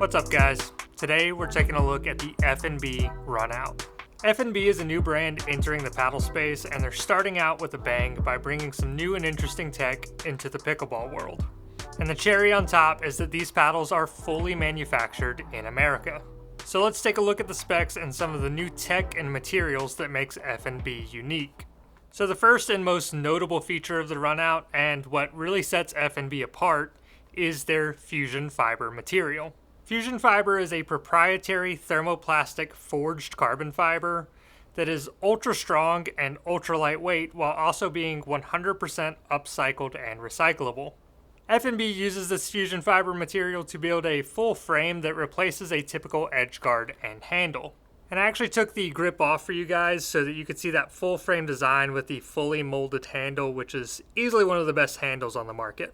What's up guys? Today we're taking a look at the FNB Runout. FNB is a new brand entering the paddle space, and they're starting out with a bang by bringing some new and interesting tech into the pickleball world. And the cherry on top is that these paddles are fully manufactured in America. So let's take a look at the specs and some of the new tech and materials that makes FNB unique. So the first and most notable feature of the Runout, and what really sets FNB apart, is their fusion fiber material. Fusion fiber is a proprietary thermoplastic forged carbon fiber that is ultra strong and ultra lightweight while also being 100% upcycled and recyclable. FNB uses this fusion fiber material to build a full frame that replaces a typical edge guard and handle. And I actually took the grip off for you guys so that you could see that full frame design with the fully molded handle, which is easily one of the best handles on the market.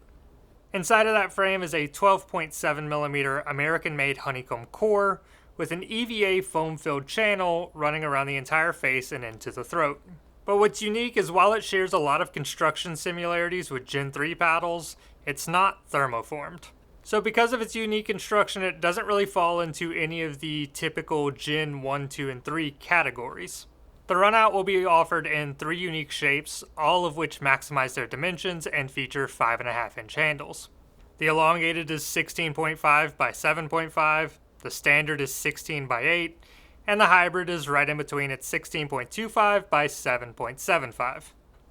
Inside of that frame is a 12.7mm American-made honeycomb core with an EVA foam-filled channel running around the entire face and into the throat. But what's unique is while it shares a lot of construction similarities with Gen 3 paddles, it's not thermoformed. So because of its unique construction, it doesn't really fall into any of the typical Gen 1, 2, and 3 categories. The Runout will be offered in 3 unique shapes, all of which maximize their dimensions and feature 5.5-inch handles. The elongated is 16.5 by 7.5, the standard is 16 by 8, and the hybrid is right in between at 16.25 by 7.75.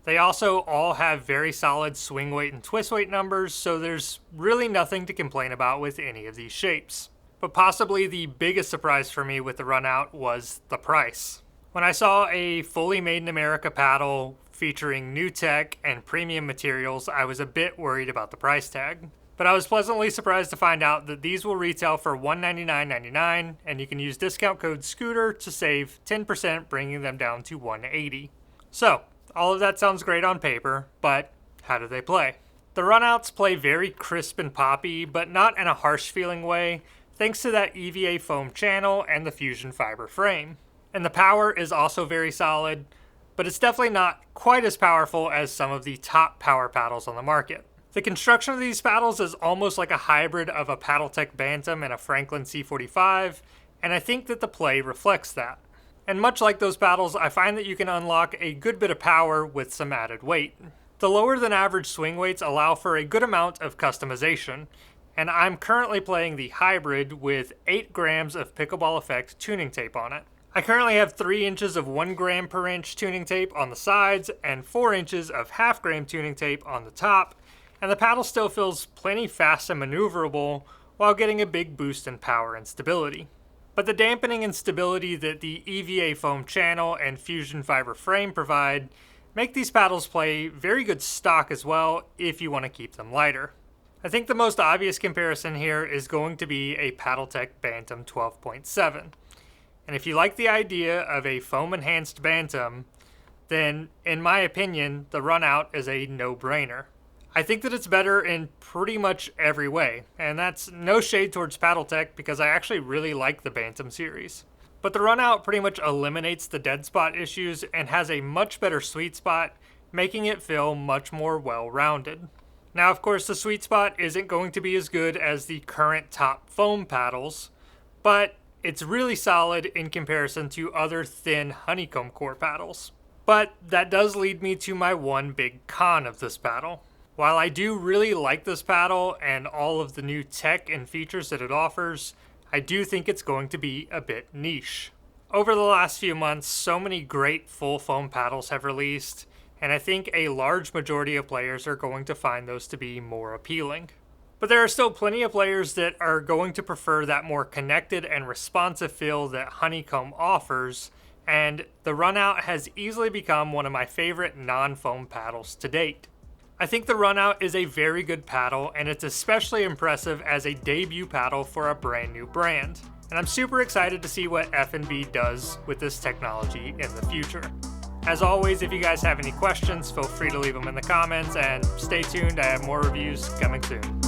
They also all have very solid swing weight and twist weight numbers, so there's really nothing to complain about with any of these shapes. But possibly the biggest surprise for me with the Runout was the price. When I saw a fully made in America paddle featuring new tech and premium materials, I was a bit worried about the price tag. But I was pleasantly surprised to find out that these will retail for $199.99, and you can use discount code SCOOTER to save 10%, bringing them down to $180. So, all of that sounds great on paper, but how do they play? The Runouts play very crisp and poppy, but not in a harsh feeling way, thanks to that EVA foam channel and the fusion fiber frame. And the power is also very solid, but it's definitely not quite as powerful as some of the top power paddles on the market. The construction of these paddles is almost like a hybrid of a Paddletech Bantam and a Franklin C45, and I think that the play reflects that. And much like those paddles, I find that you can unlock a good bit of power with some added weight. The lower than average swing weights allow for a good amount of customization, and I'm currently playing the hybrid with 8 grams of Pickleball Effect tuning tape on it. I currently have 3 inches of 1 gram per inch tuning tape on the sides and 4 inches of half gram tuning tape on the top, and the paddle still feels plenty fast and maneuverable while getting a big boost in power and stability. But the dampening and stability that the EVA foam channel and fusion fiber frame provide make these paddles play very good stock as well if you want to keep them lighter. I think the most obvious comparison here is going to be a Paddletech Bantam 12.7. And if you like the idea of a foam-enhanced Bantam, then, in my opinion, the Runout is a no-brainer. I think that it's better in pretty much every way, and that's no shade towards Paddletech because I actually really like the Bantam series. But the Runout pretty much eliminates the dead spot issues and has a much better sweet spot, making it feel much more well-rounded. Now, of course, the sweet spot isn't going to be as good as the current top foam paddles, but it's really solid in comparison to other thin honeycomb core paddles. But that does lead me to my one big con of this paddle. While I do really like this paddle and all of the new tech and features that it offers, I do think it's going to be a bit niche. Over the last few months, so many great full foam paddles have released, and I think a large majority of players are going to find those to be more appealing. But there are still plenty of players that are going to prefer that more connected and responsive feel that honeycomb offers, and the Runout has easily become one of my favorite non-foam paddles to date. I think the Runout is a very good paddle, and it's especially impressive as a debut paddle for a brand new brand. And I'm super excited to see what FNB does with this technology in the future. As always, if you guys have any questions, feel free to leave them in the comments, and stay tuned, I have more reviews coming soon.